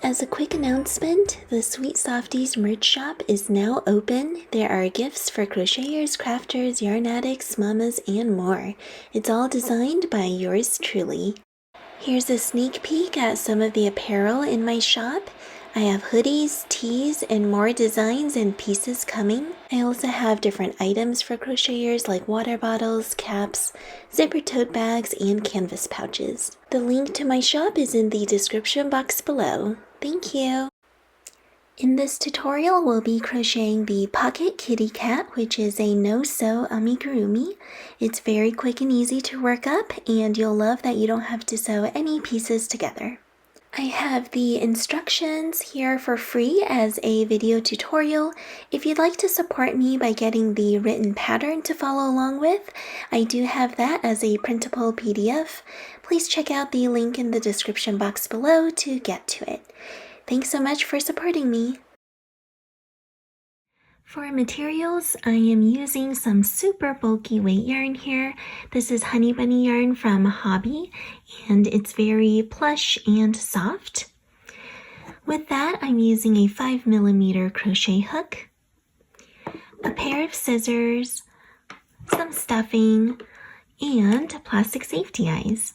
As a quick announcement, the Sweet Softies merch shop is now open. There are gifts for crocheters, crafters, yarn addicts, mamas, and more. It's all designed by yours truly. Here's a sneak peek at some of the apparel in my shop. I have hoodies, tees, and more designs and pieces coming. I also have different items for crocheters like water bottles, caps, zipper tote bags, and canvas pouches. The link to my shop is in the description box below. Thank you! In this tutorial, we'll be crocheting the Pocket Kitty Cat, which is a no-sew amigurumi. It's very quick and easy to work up, and you'll love that you don't have to sew any pieces together. I have the instructions here for free as a video tutorial. If you'd like to support me by getting the written pattern to follow along with, I do have that as a printable PDF. Please check out the link in the description box below to get to it. Thanks so much for supporting me. For materials, I am using some super bulky weight yarn here. This is Honey Bunny yarn from Hobby, and it's very plush and soft. With that, I'm using a 5mm crochet hook, a pair of scissors, some stuffing, and plastic safety eyes.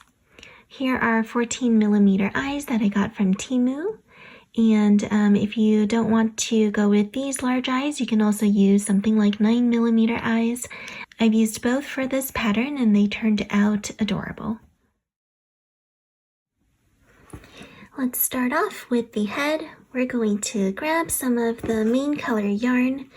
Here are 14mm eyes that I got from Temu. And if you don't want to go with these large eyes, you can also use something like 9mm eyes. I've used both for this pattern and they turned out adorable. Let's start off with the head. We're going to grab some of the main color yarn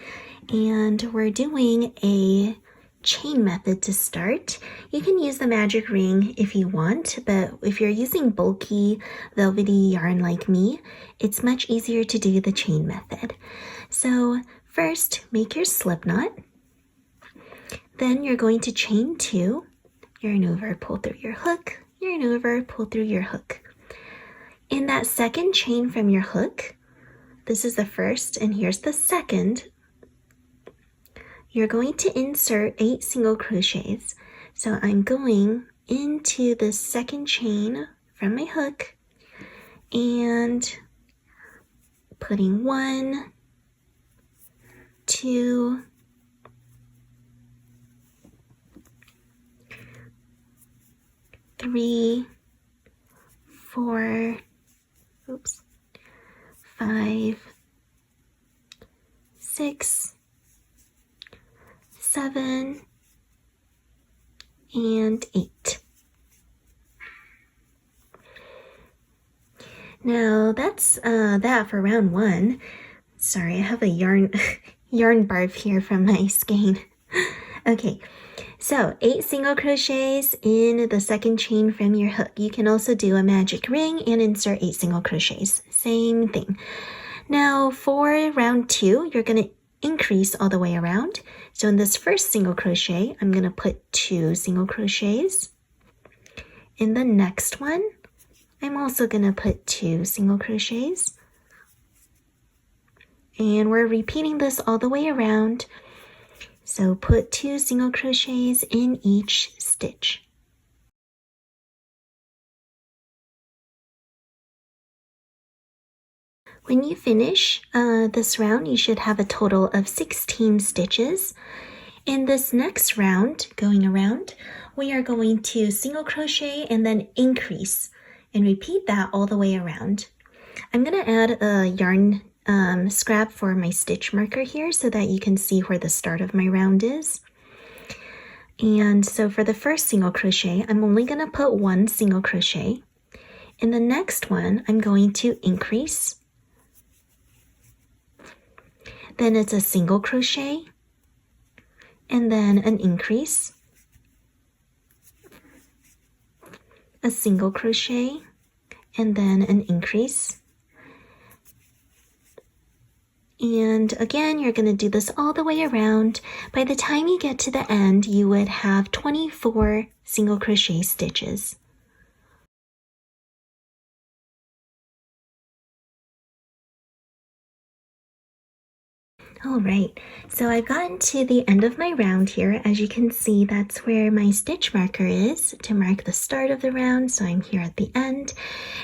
and we're doing a chain method to start. You can use the magic ring if you want, but if you're using bulky velvety yarn like me, it's much easier to do the chain method. So first, make your slip knot. Then you're going to chain 2, yarn over, pull through your hook, yarn over, pull through your hook. In that second chain from your hook, this is the first and here's the second, you're going to insert 8 single crochets. So I'm going into the second chain from my hook and putting 1, 2, 3, 4, 5, 6, 7, and 8. Now that's that for round 1. Sorry, I have a yarn barf here from my skein. Okay, so 8 single crochets in the second chain from your hook. You can also do a magic ring and insert 8 single crochets. Same thing. Now for round 2, you're going to increase all the way around. So in this first single crochet, I'm going to put 2 single crochets. In the next one, I'm also going to put 2 single crochets. And we're repeating this all the way around. So put 2 single crochets in each stitch. When you finish this round, you should have a total of 16 stitches. In this next round, going around, we are going to single crochet and then increase and repeat that all the way around. I'm going to add a yarn scrap for my stitch marker here so that you can see where the start of my round is. And so for the first single crochet, I'm only going to put 1 single crochet. In the next one, I'm going to increase. Then it's a single crochet, and then an increase, a single crochet, and then an increase. And again, you're going to do this all the way around. By the time you get to the end, you would have 24 single crochet stitches. All right, so I've gotten to the end of my round here. As you can see, that's where my stitch marker is to mark the start of the round. So I'm here at the end.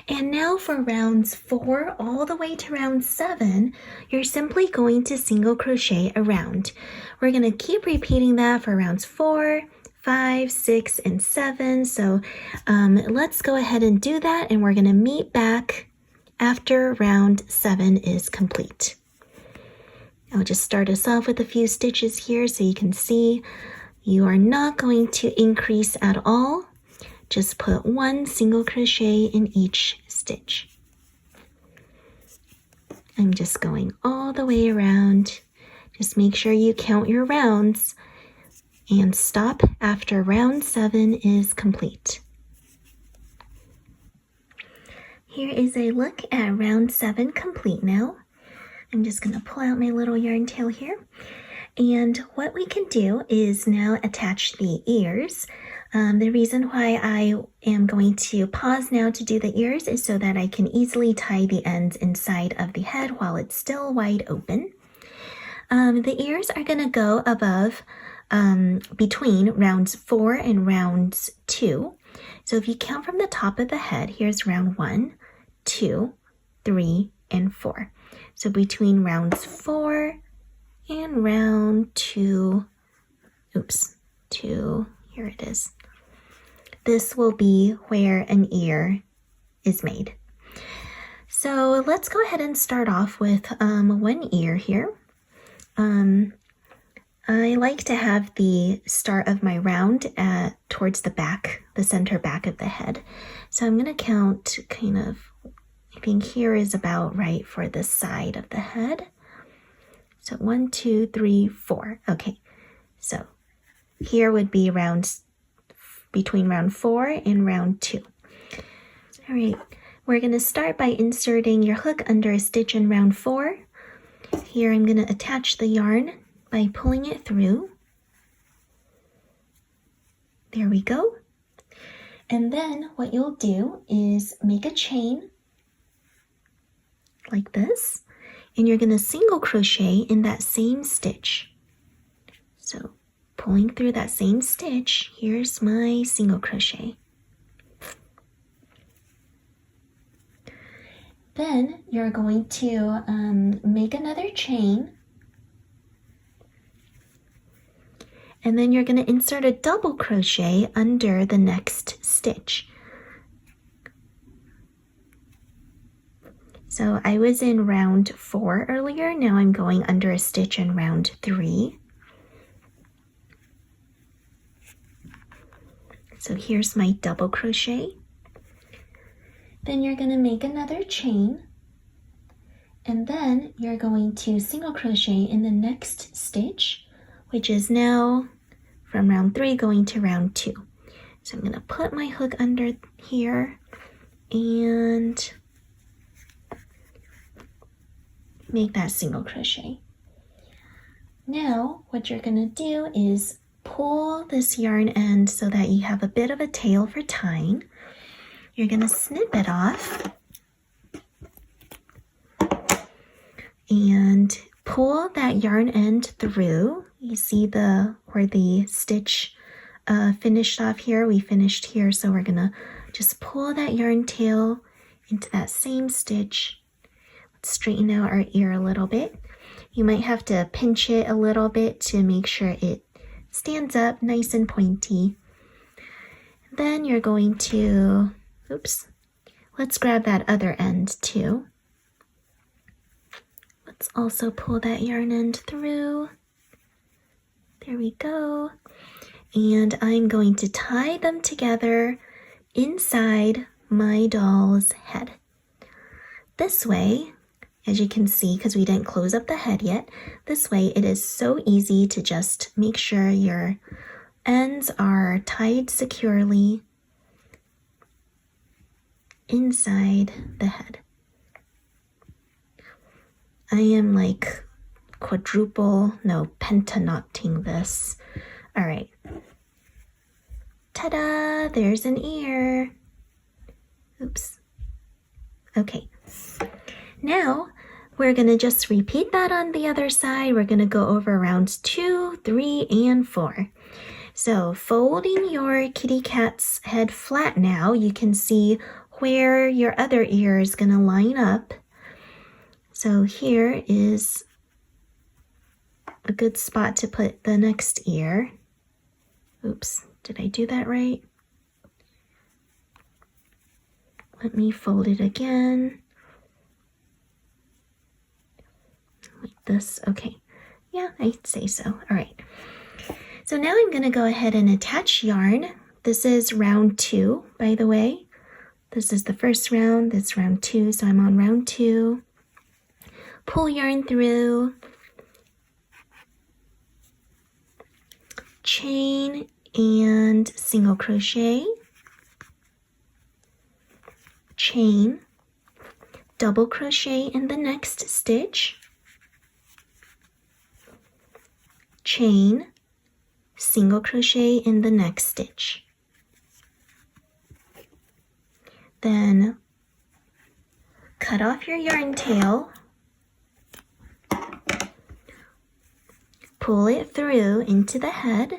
And now for rounds 4 all the way to round 7, you're simply going to single crochet a round. We're going to keep repeating that for rounds 4, 5, 6, and 7. So let's go ahead and do that, and we're going to meet back after round 7 is complete. I'll just start us off with a few stitches here so you can see you are not going to increase at all. Just put 1 single crochet in each stitch. I'm just going all the way around. Just make sure you count your rounds and stop after round 7 is complete. Here is a look at round 7 complete now. I'm just going to pull out my little yarn tail here. And what we can do is now attach the ears. The reason why I am going to pause now to do the ears is so that I can easily tie the ends inside of the head while it's still wide open. The ears are going to go above between rounds 4 and rounds 2. So if you count from the top of the head, here's round 1, 2, 3, and 4. So between rounds 4 and round 2, here it is. This will be where an ear is made. So let's go ahead and start off with 1 ear here. I like to have the start of my round towards the back, the center back of the head. So I'm going to count I think here is about right for the side of the head. So 1, 2, 3, 4. Okay, so here would be between round 4 and round 2. All right, we're going to start by inserting your hook under a stitch in round 4. Here I'm going to attach the yarn by pulling it through. There we go. And then what you'll do is make a chain like this, and you're going to single crochet in that same stitch. So pulling through that same stitch, here's my single crochet. Then you're going to make another chain, and then you're going to insert a double crochet under the next stitch. So I was in round 4 earlier, now I'm going under a stitch in round 3. So here's my double crochet. Then you're going to make another chain, and then you're going to single crochet in the next stitch, which is now from round 3 going to round 2. So I'm going to put my hook under here and make that single crochet. Now what you're going to do is pull this yarn end so that you have a bit of a tail for tying. You're going to snip it off and pull that yarn end through. You see where the stitch finished off here? We finished here, so we're going to just pull that yarn tail into that same stitch. Let's straighten out our ear a little bit. You might have to pinch it a little bit to make sure it stands up nice and pointy. Then you're going to, let's grab that other end too. Let's also pull that yarn end through. There we go. And I'm going to tie them together inside my doll's head. This way, as you can see, because we didn't close up the head yet, this way it is so easy to just make sure your ends are tied securely inside the head. I am like pentanocting this. All right. Ta-da! There's an ear. Oops. Okay. Now, We're going to just repeat that on the other side. We're going to go over rounds 2, 3, and 4. So folding your kitty cat's head flat now, you can see where your other ear is going to line up. So here is a good spot to put the next ear. Oops, did I do that right? Let me fold it again. Like this, okay. Yeah, I'd say so. All right. So now I'm going to go ahead and attach yarn. This is round 2, by the way. This is the first round, this is round 2, so I'm on round 2. Pull yarn through, chain and single crochet, chain, double crochet in the next stitch, chain, single crochet in the next stitch. Then cut off your yarn tail, pull it through into the head.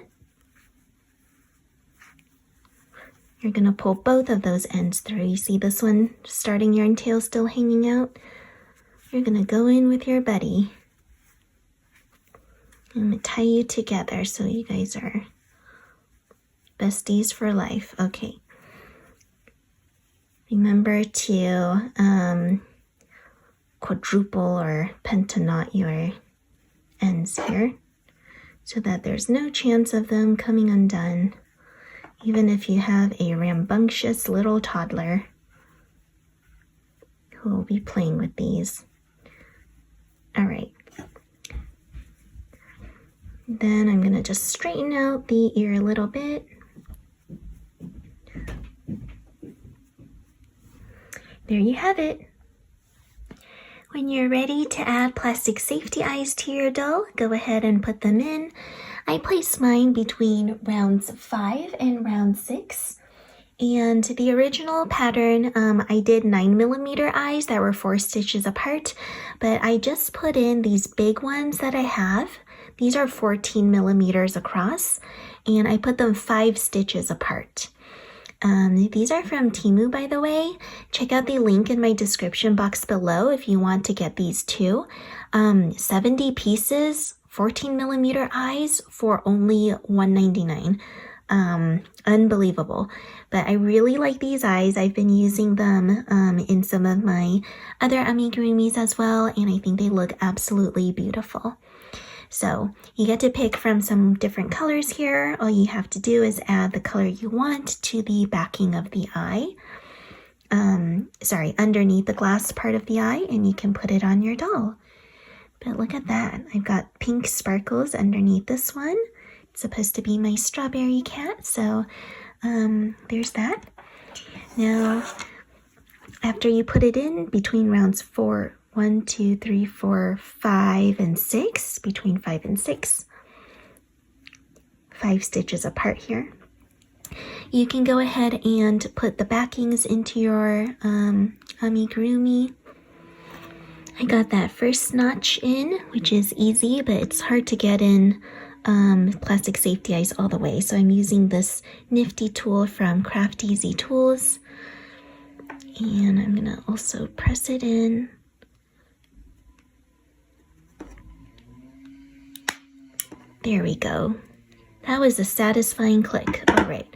You're going to pull both of those ends through. You see this one starting yarn tail still hanging out? You're going to go in with your buddy. I'm going to tie you together so you guys are besties for life. Okay. Remember to quadruple or pentaknot your ends here so that there's no chance of them coming undone, even if you have a rambunctious little toddler who will be playing with these. All right. Then I'm going to just straighten out the ear a little bit. There you have it. When you're ready to add plastic safety eyes to your doll, go ahead and put them in. I placed mine between rounds 5 and round 6. And the original pattern, I did 9mm eyes that were 4 stitches apart, but I just put in these big ones that I have. These are 14mm across, and I put them 5 stitches apart. These are from Temu, by the way. Check out the link in my description box below if you want to get these too. 70 pieces, 14mm eyes for only $1.99. Unbelievable. But I really like these eyes. I've been using them in some of my other amigurumis as well, and I think they look absolutely beautiful. So you get to pick from some different colors here. All you have to do is add the color you want to the backing of the eye. Underneath the glass part of the eye, and you can put it on your doll. But look at that. I've got pink sparkles underneath this one. It's supposed to be my strawberry cat, so there's that. Now, after you put it in between rounds 4, 1, 2, 3, 4, 5, and 6, between 5 and 6, 5 stitches apart here, you can go ahead and put the backings into your amigurumi. I got that first notch in, which is easy, but it's hard to get in plastic safety eyes all the way. So I'm using this nifty tool from Craft Easy Tools. And I'm gonna also press it in. There we go. That was a satisfying click. All right.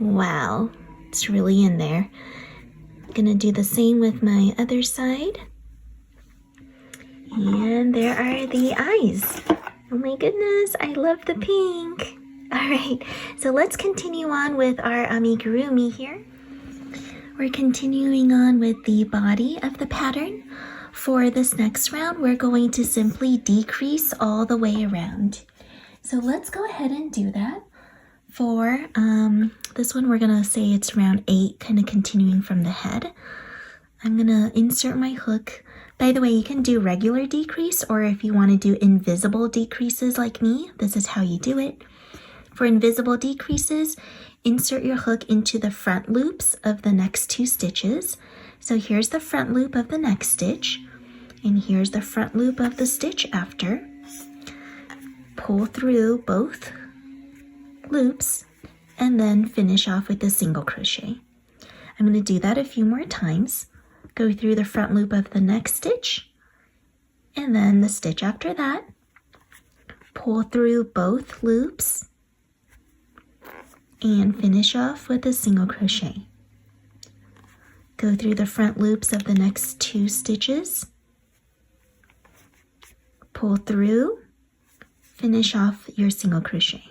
Wow, it's really in there. I'm gonna do the same with my other side. And there are the eyes. Oh my goodness, I love the pink. All right, so let's continue on with our amigurumi here. We're continuing on with the body of the pattern. For this next round, we're going to simply decrease all the way around. So let's go ahead and do that. For this one, we're gonna say it's round 8, kind of continuing from the head. I'm gonna insert my hook. By the way, you can do regular decrease, or if you want to do invisible decreases like me, this is how you do it. For invisible decreases, insert your hook into the front loops of the next 2 stitches. So here's the front loop of the next stitch, and here's the front loop of the stitch after. Pull through both loops and then finish off with a single crochet. I'm going to do that a few more times. Go through the front loop of the next stitch and then the stitch after that. Pull through both loops and finish off with a single crochet. Go through the front loops of the next 2 stitches. Pull through, finish off your single crochet.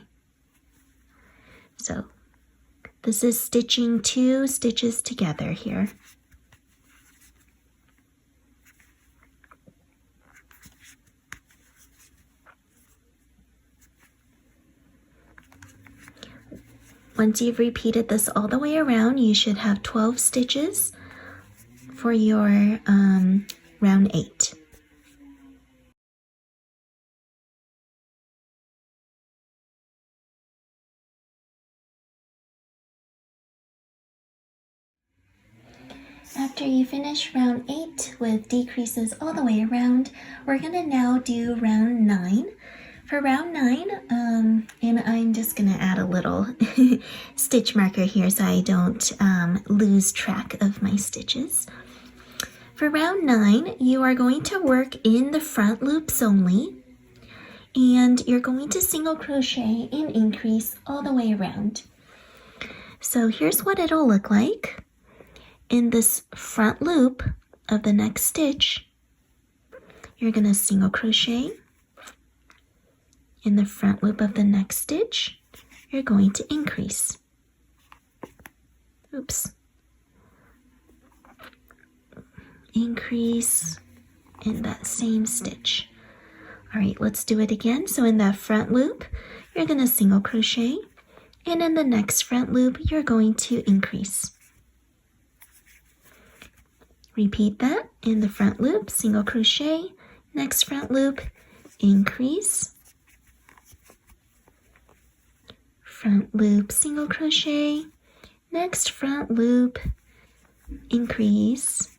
So this is stitching 2 stitches together here. Once you've repeated this all the way around, you should have 12 stitches for your round 8. After you finish round 8 with decreases all the way around, we're going to now do round 9. For round 9, and I'm just going to add a little stitch marker here so I don't lose track of my stitches. For round 9, you are going to work in the front loops only, and you're going to single crochet and increase all the way around. So here's what it'll look like. In this front loop of the next stitch, you're going to single crochet. In the front loop of the next stitch, you're going to increase. Oops. Increase in that same stitch. All right, let's do it again. So in that front loop, you're going to single crochet, and in the next front loop, you're going to increase. Repeat that in the front loop, single crochet, next front loop, increase, front loop, single crochet, next front loop, increase,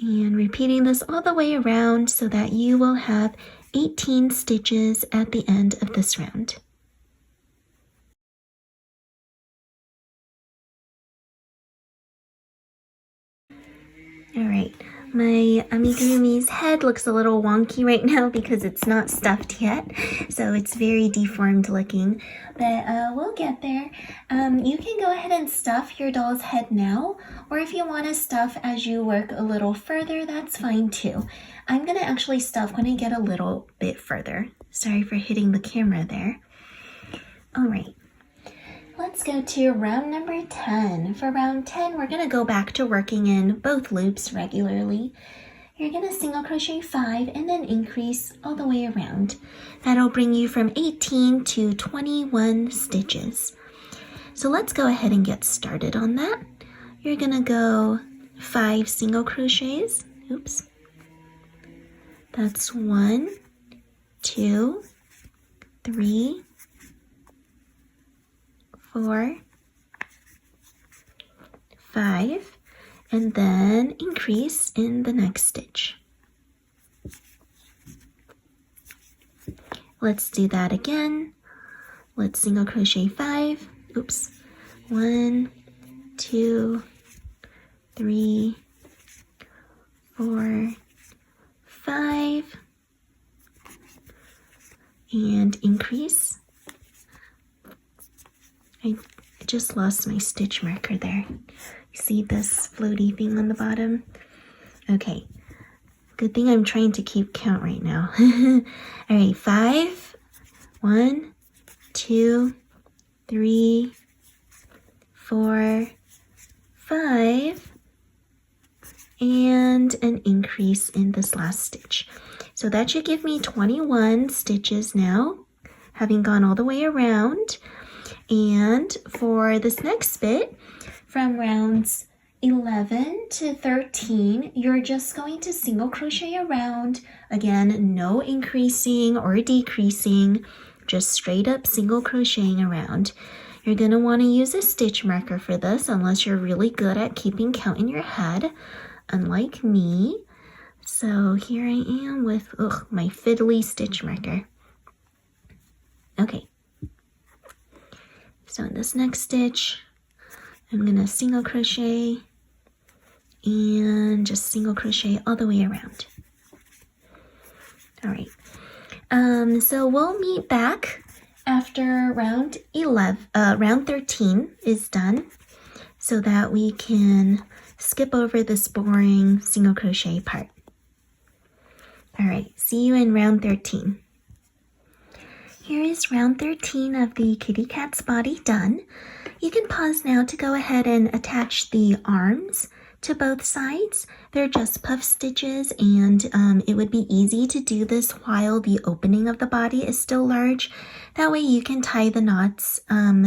and repeating this all the way around so that you will have 18 stitches at the end of this round. All right, my amigurumi's head looks a little wonky right now because it's not stuffed yet, so it's very deformed looking, but we'll get there. You can go ahead and stuff your doll's head now, or if you want to stuff as you work a little further, that's fine too. I'm going to actually stuff when I get a little bit further. Sorry for hitting the camera there. All right. Let's go to round number 10. For round 10, we're going to go back to working in both loops regularly. You're going to single crochet 5 and then increase all the way around. That'll bring you from 18 to 21 stitches. So let's go ahead and get started on that. You're going to go 5 single crochets. Oops. That's 1, 2, 3, 4, 5, and then increase in the next stitch. Let's do that again. Let's single crochet 5. Oops. 1, 2, 3, 4, 5, and increase. I just lost my stitch marker there. You see this floaty thing on the bottom? Okay, good thing I'm trying to keep count right now. All right, 5, 1, 2, 3, 4, 5, and an increase in this last stitch. So that should give me 21 stitches now, having gone all the way around. And for this next bit, from rounds 11 to 13, you're just going to single crochet around. Again, no increasing or decreasing, just straight up single crocheting around. You're going to want to use a stitch marker for this unless you're really good at keeping count in your head, unlike me. So here I am with my fiddly stitch marker. Okay, so in this next stitch, I'm going to single crochet and just single crochet all the way around. All right, so we'll meet back after round 13 is done so that we can skip over this boring single crochet part. All right, see you in round 13. Here is round 13 of the kitty cat's body done. You can pause now to go ahead and attach the arms to both sides. They're just puff stitches, and it would be easy to do this while the opening of the body is still large. That way you can tie the knots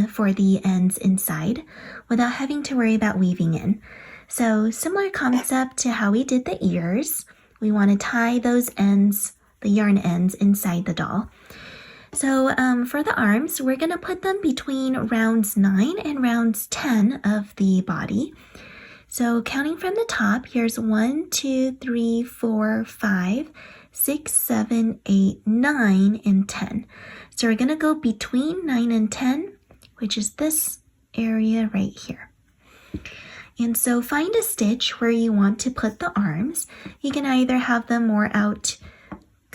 for the ends inside without having to worry about weaving in. So similar concept to how we did the ears. We want to tie those ends, the yarn ends, inside the doll. So for the arms, we're going to put them between rounds 9 and rounds 10 of the body. So counting from the top, here's 1, 2, 3, 4, 5, 6, 7, 8, 9, and 10. So we're going to go between 9 and 10, which is this area right here. And so find a stitch where you want to put the arms. You can either have them more out,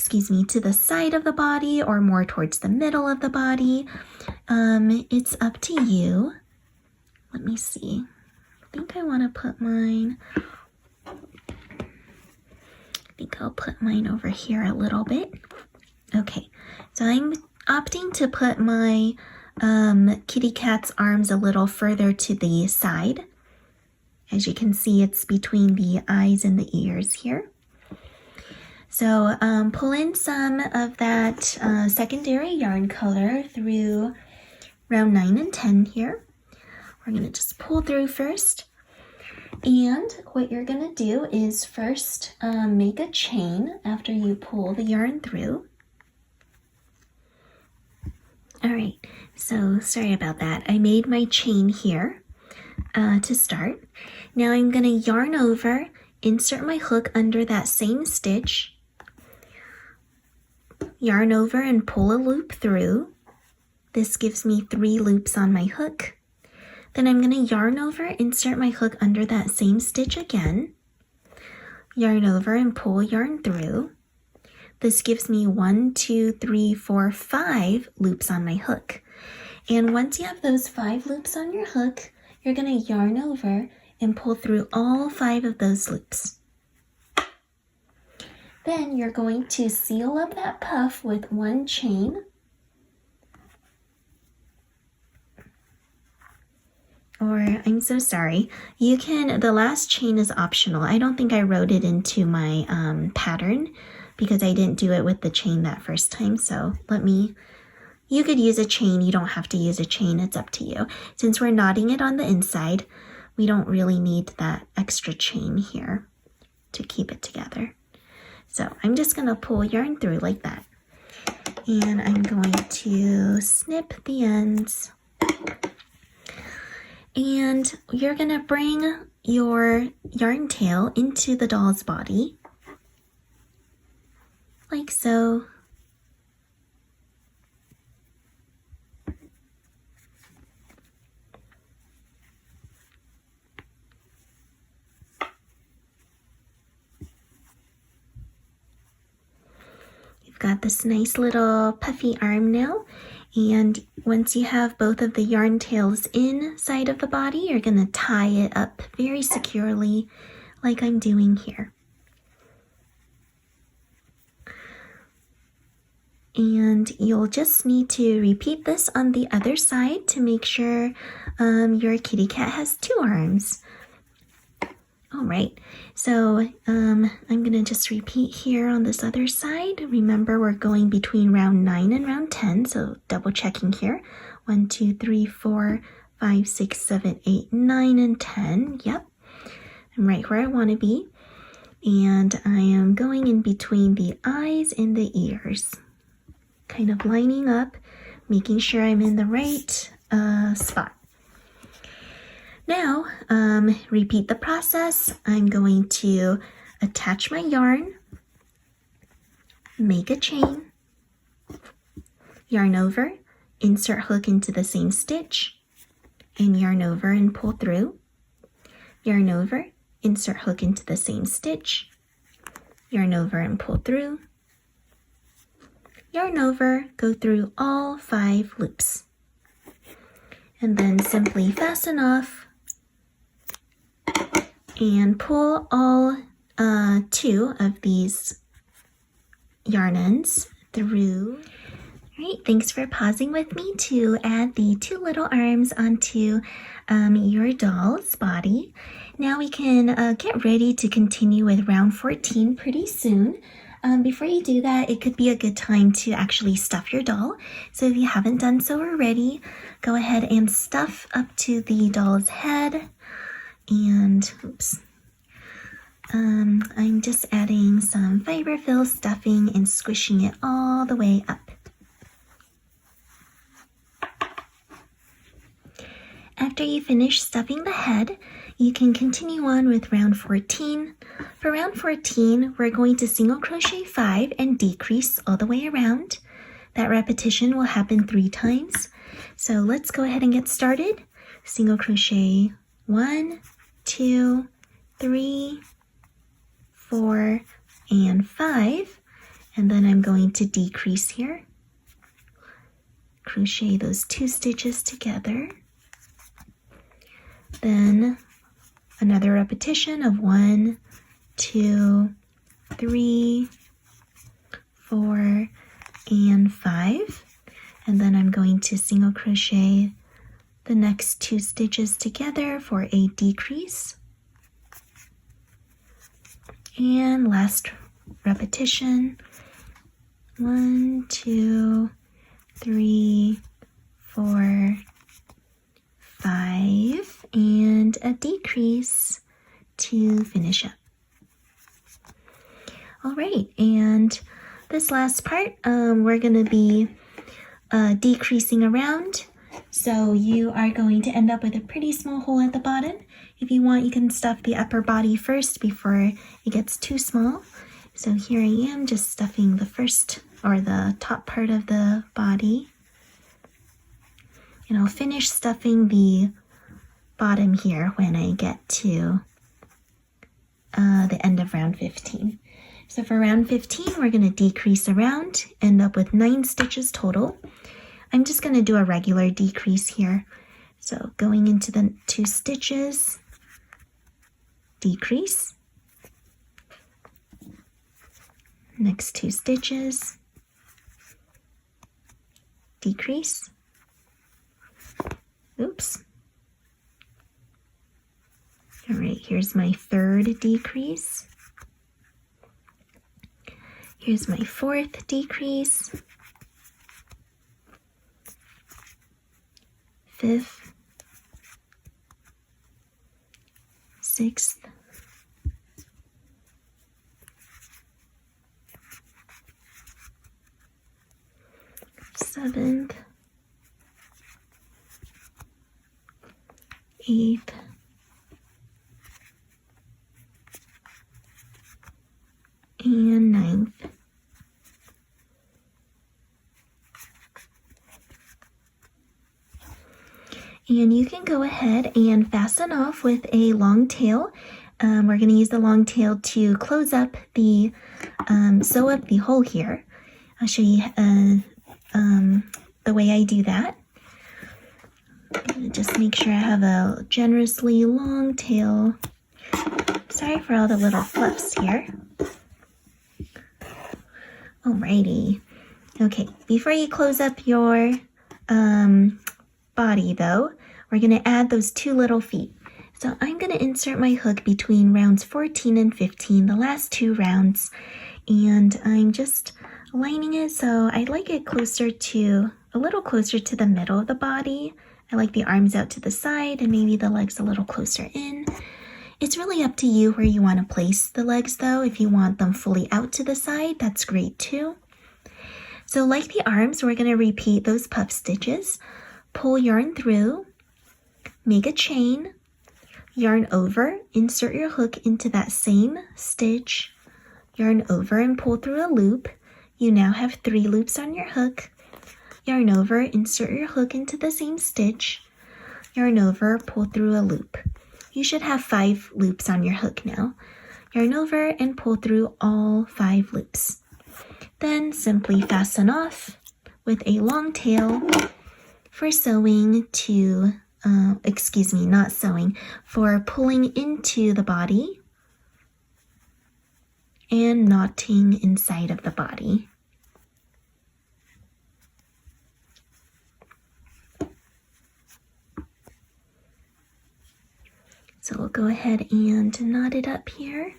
to the side of the body or more towards the middle of the body. It's up to you. Let me see. I think I want to put mine, I'll put mine over here a little bit. Okay, so I'm opting to put my kitty cat's arms a little further to the side. As you can see, it's between the eyes and the ears here. So pull in some of that secondary yarn color through round 9 and 10 here. We're going to just pull through first. And what you're going to do is first make a chain after you pull the yarn through. All right, so sorry about that. I made my chain here to start. Now I'm going to yarn over, insert my hook under that same stitch, yarn over and pull a loop through. This gives me 3 loops on my hook. Then I'm going to yarn over, insert my hook under that same stitch again, yarn over and pull yarn through. This gives me 1, 2, 3, 4, 5 loops on my hook. And once you have those 5 loops on your hook, you're going to yarn over and pull through all 5 of those loops. Then you're going to seal up that puff with 1 chain. Or, I'm so sorry, the last chain is optional. I don't think I wrote it into my pattern because I didn't do it with the chain that first time. So you could use a chain, you don't have to use a chain, it's up to you. Since we're knotting it on the inside, we don't really need that extra chain here to keep it together. So I'm just going to pull yarn through like that. And I'm going to snip the ends. And you're going to bring your yarn tail into the doll's body, like so. Got this nice little puffy arm now, and once you have both of the yarn tails inside of the body, you're going to tie it up very securely like I'm doing here. And you'll just need to repeat this on the other side to make sure your kitty cat has 2 arms. All right, so I'm going to just repeat here on this other side. Remember, we're going between round 9 and round 10, so double checking here. 1, 2, 3, 4, 5, 6, 7, 8, 9, and 10. Yep, I'm right where I want to be. And I am going in between the eyes and the ears. kind of lining up, making sure I'm in the right spot. Now, repeat the process. I'm going to attach my yarn, make a chain, yarn over, insert hook into the same stitch, and yarn over and pull through. Yarn over, insert hook into the same stitch, yarn over and pull through. Yarn over, go through all 5 loops. And then simply fasten off and pull all 2 of these yarn ends through. All right, thanks for pausing with me to add the 2 little arms onto your doll's body. Now we can get ready to continue with round 14 pretty soon. Before you do that, it could be a good time to actually stuff your doll. So if you haven't done so already, go ahead and stuff up to the doll's head. And, oops, I'm just adding some fiberfill stuffing and squishing it all the way up. After you finish stuffing the head, you can continue on with round 14. For round 14, we're going to single crochet 5 and decrease all the way around. That repetition will happen 3 times. So let's go ahead and get started. Single crochet 1, 2, 3, 4, and 5. And then I'm going to decrease here. Crochet those 2 stitches together. Then another repetition of 1, 2, 3, 4, and 5. And then I'm going to single crochet the next 2 stitches together for a decrease. And last repetition, 1, 2, 3, 4, 5, and a decrease to finish up. All right, and this last part, we're going to be decreasing around. So you are going to end up with a pretty small hole at the bottom. If you want, you can stuff the upper body first before it gets too small. So here I am just stuffing the first or the top part of the body. And I'll finish stuffing the bottom here when I get to the end of round 15. So for round 15, we're going to decrease around, end up with 9 stitches total. I'm just going to do a regular decrease here. So going into the 2 stitches, decrease, next 2 stitches, decrease, oops. All right, here's my 3rd decrease. Here's my 4th decrease. 5th, 6th, 7th, 8th, and 9th. And you can go ahead and fasten off with a long tail. We're going to use the long tail to close up the, sew up the hole here. I'll show you the way I do that. Just make sure I have a generously long tail. Sorry for all the little fluffs here. Alrighty. Okay, before you close up your body though, we're going to add those 2 little feet. So I'm going to insert my hook between rounds 14 and 15, the last 2 rounds, and I'm just lining it so I like it a little closer to the middle of the body. I like the arms out to the side and maybe the legs a little closer in. It's really up to you where you want to place the legs though. If you want them fully out to the side, that's great too. So like the arms, we're going to repeat those puff stitches. Pull yarn through, make a chain, yarn over, insert your hook into that same stitch, yarn over and pull through a loop. You now have 3 loops on your hook. Yarn over, insert your hook into the same stitch, yarn over, pull through a loop. You should have 5 loops on your hook now. Yarn over and pull through all 5 loops. Then simply fasten off with a long tail for sewing to, not sewing, for pulling into the body and knotting inside of the body. So we'll go ahead and knot it up here.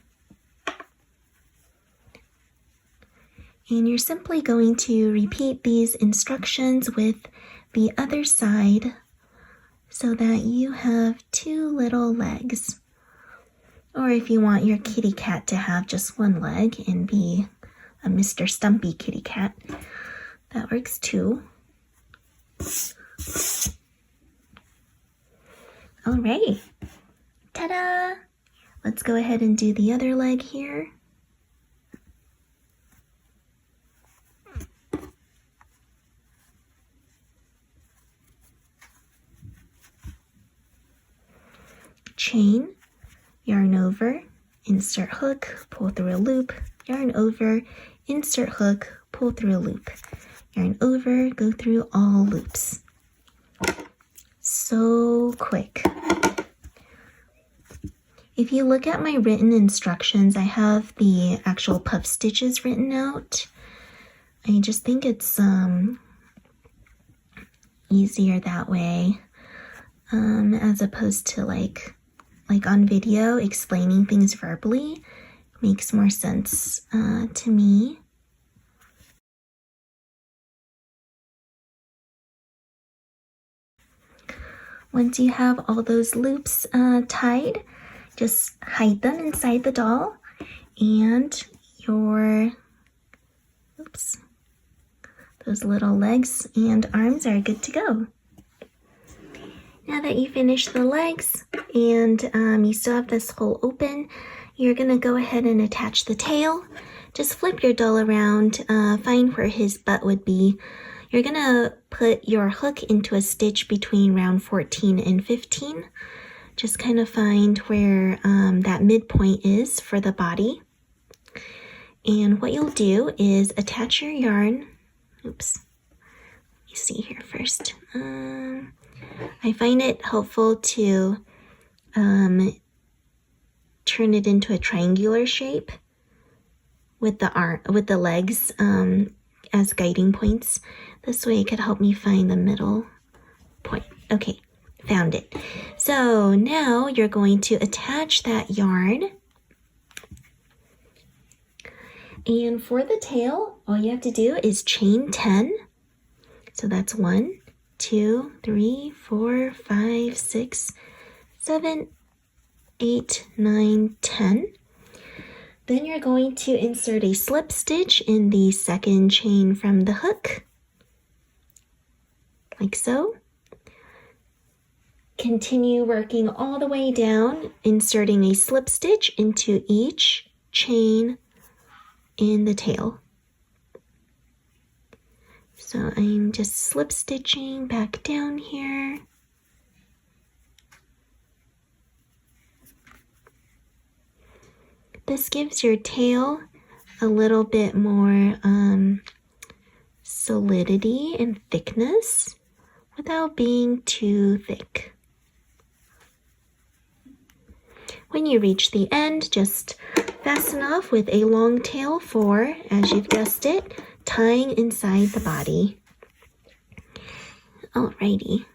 And you're simply going to repeat these instructions with the other side so that you have 2 little legs. Or if you want your kitty cat to have just 1 leg and be a Mr. Stumpy kitty cat, that works too. All right. Ta-da! Let's go ahead and do the other leg here. Chain, yarn over, insert hook, pull through a loop, yarn over, insert hook, pull through a loop, yarn over, go through all loops. So quick. If you look at my written instructions, I have the actual puff stitches written out. I just think it's easier that way, as opposed to like on video explaining things verbally. Makes more sense to me. Once you have all those loops tied, just hide them inside the doll, and your, those little legs and arms are good to go. Now that you finish the legs and you still have this hole open, you're gonna go ahead and attach the tail. Just flip your doll around, find where his butt would be. You're gonna put your hook into a stitch between round 14 and 15. Just kind of find where that midpoint is for the body. And what you'll do is attach your yarn. Oops. Let me see here first. I find it helpful to turn it into a triangular shape with the legs as guiding points. This way it could help me find the middle point. Okay, found it. So now you're going to attach that yarn. And for the tail, all you have to do is chain 10. So that's 1, 2, 3, 4, 5, 6, 7, 8, 9, 10. Then you're going to insert a slip stitch in the second chain from the hook, like so. Continue working all the way down, inserting a slip stitch into each chain in the tail. So I'm just slip stitching back down here. This gives your tail a little bit more solidity and thickness without being too thick. When you reach the end, just fasten off with a long tail for, as you've guessed it, tying inside the body. Alrighty.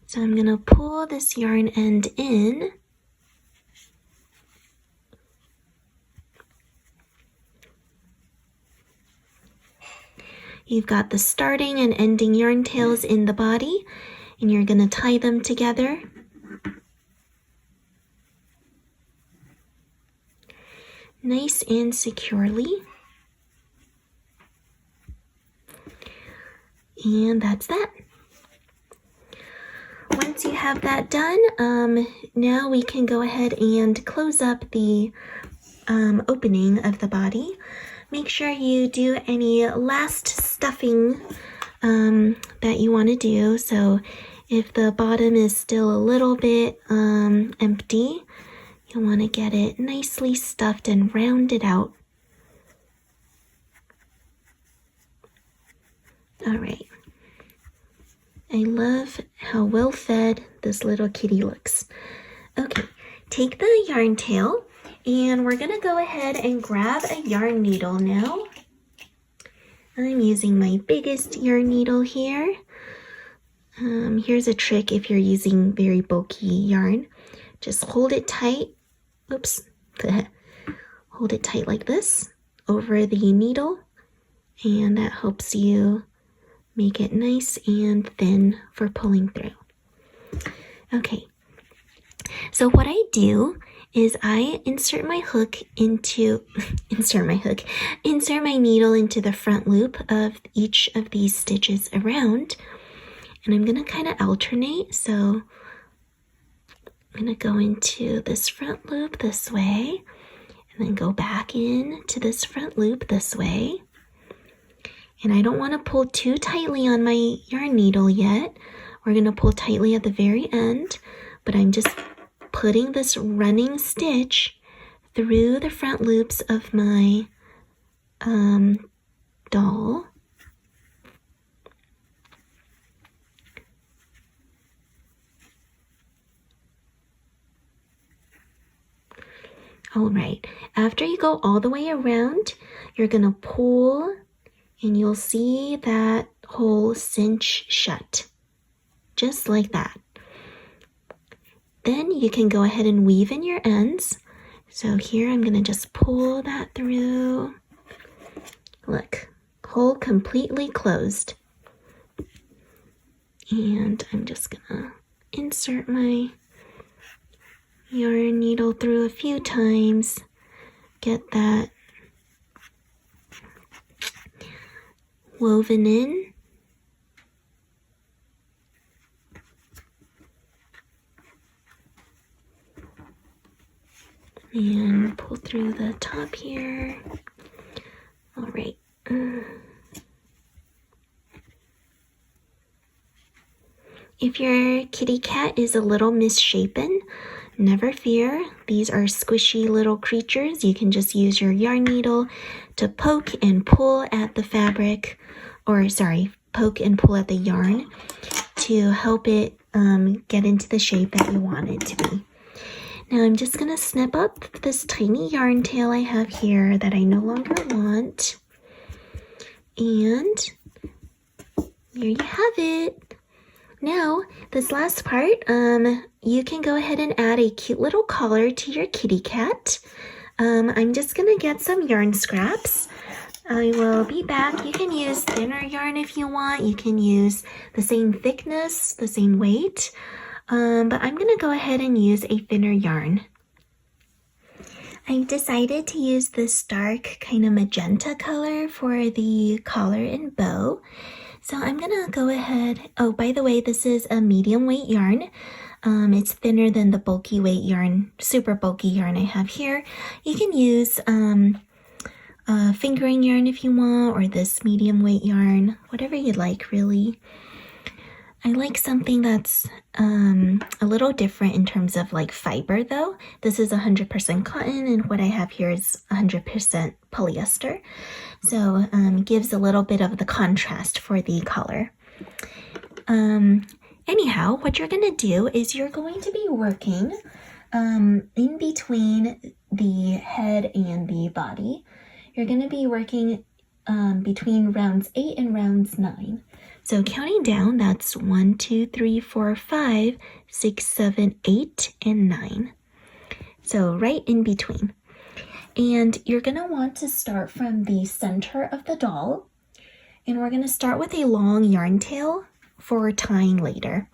So I'm going to pull this yarn end in. You've got the starting and ending yarn tails in the body, and you're going to tie them together. nice and securely. And that's that. Once you have that done, now we can go ahead and close up the opening of the body. Make sure you do any last stuffing that you want to do. So if the bottom is still a little bit empty, you want to get it nicely stuffed and rounded out. All right. I love how well fed this little kitty looks. Okay, take the yarn tail and we're gonna go ahead and grab a yarn needle now. I'm using my biggest yarn needle here. Here's a trick if you're using very bulky yarn. Just hold it tight. Oops. Hold it tight like this over the needle, and that helps you make it nice and thin for pulling through. Okay, so what I do is I insert my needle into the front loop of each of these stitches around, and I'm gonna kind of alternate. So I'm gonna go into this front loop this way, and then go back in to this front loop this way. And I don't want to pull too tightly on my yarn needle yet. We're going to pull tightly at the very end, but I'm just putting this running stitch through the front loops of my doll. All right, after you go all the way around, you're going to pull and you'll see that hole cinch shut, just like that. Then you can go ahead and weave in your ends. So here I'm gonna just pull that through. Look, hole completely closed. And I'm just gonna insert my yarn needle through a few times, get that woven in. And pull through the top here. All right. If your kitty cat is a little misshapen, never fear. These are squishy little creatures. You can just use your yarn needle to poke and pull at the fabric, or sorry, poke and pull at the yarn to help it get into the shape that you want it to be. Now I'm just going to snip up this tiny yarn tail I have here that I no longer want. And here you have it. Now, this last part, you can go ahead and add a cute little collar to your kitty cat. I'm just going to get some yarn scraps. I will be back. You can use thinner yarn if you want. You can use the same thickness, the same weight. But I'm going to go ahead and use a thinner yarn. I've decided to use this dark kind of magenta color for the collar and bow. So I'm going to go ahead. Oh, by the way, this is a medium weight yarn. It's thinner than the bulky weight yarn, super bulky yarn I have here. You can use fingering yarn if you want, or this medium weight yarn, whatever you like really. I like something that's a little different in terms of like fiber though. This is 100% cotton and what I have here is 100% polyester. So it gives a little bit of the contrast for the color. Anyhow, what you're going to do is you're going to be working in between the head and the body. You're going to be working between rounds 8 and rounds 9. So counting down, that's 1, 2, 3, 4, 5, 6, 7, 8, and 9. So right in between. And you're going to want to start from the center of the doll. And we're going to start with a long yarn tail for tying later.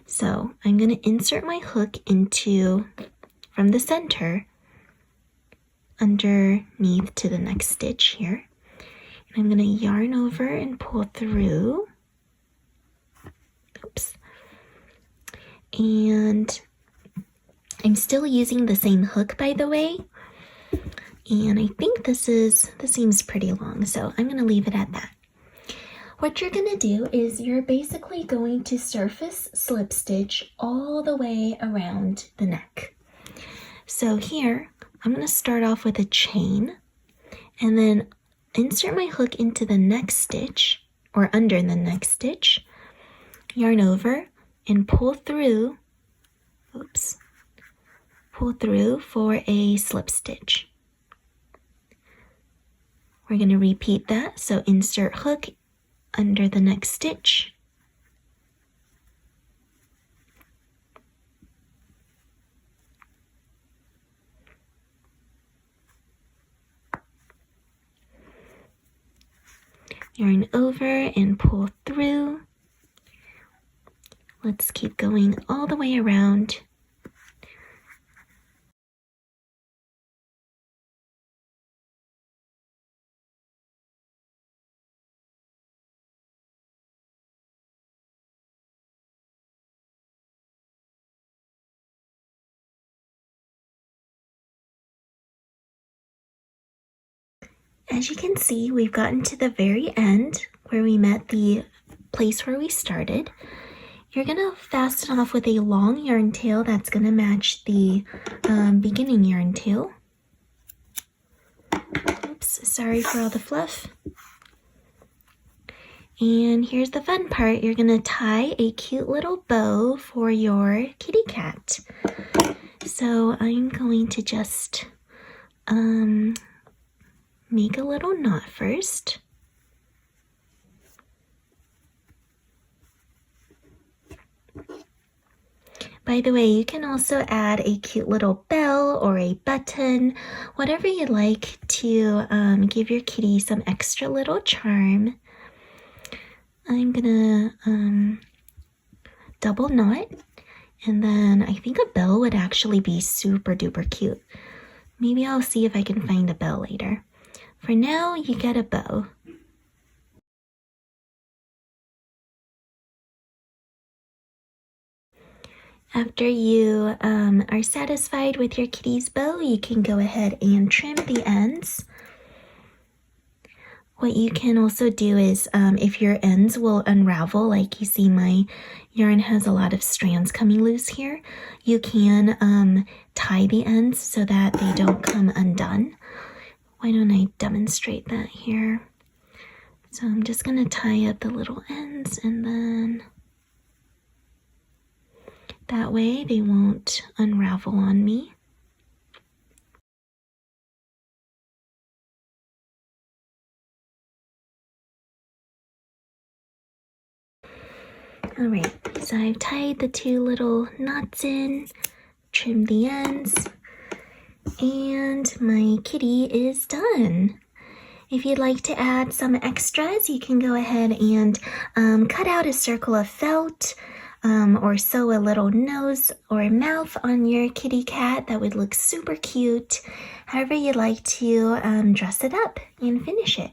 So I'm going to insert my hook into, from the center, underneath to the next stitch here. And I'm going to yarn over and pull through. Oops. And I'm still using the same hook, by the way. And I think this seems pretty long, so I'm going to leave it at that. What you're going to do is you're basically going to surface slip stitch all the way around the neck. So here, I'm going to start off with a chain and then insert my hook into the next stitch or under the next stitch, yarn over and pull through, pull through for a slip stitch. We're going to repeat that, so insert hook under the next stitch, yarn over and pull through. Let's keep going all the way around. As you can see, we've gotten to the very end where we met the place where we started. You're going to fasten off with a long yarn tail that's going to match the beginning yarn tail. Oops, sorry for all the fluff. And here's the fun part. You're going to tie a cute little bow for your kitty cat. So I'm going to just make a little knot first. By the way, you can also add a cute little bell or a button, whatever you like to give your kitty some extra little charm. I'm gonna double knot, and then I think a bell would actually be super duper cute. Maybe I'll see if I can find a bell later. For now, you get a bow. After you are satisfied with your kitty's bow, you can go ahead and trim the ends. What you can also do is, if your ends will unravel, like you see my yarn has a lot of strands coming loose here, you can tie the ends so that they don't come undone. Why don't I demonstrate that here? So I'm just going to tie up the little ends, and then that way they won't unravel on me. Alright, so I've tied the two little knots in, trimmed the ends, and my kitty is done. If you'd like to add some extras, you can go ahead and cut out a circle of felt or sew a little nose or mouth on your kitty cat. That would look super cute. However you'd like to dress it up and finish it.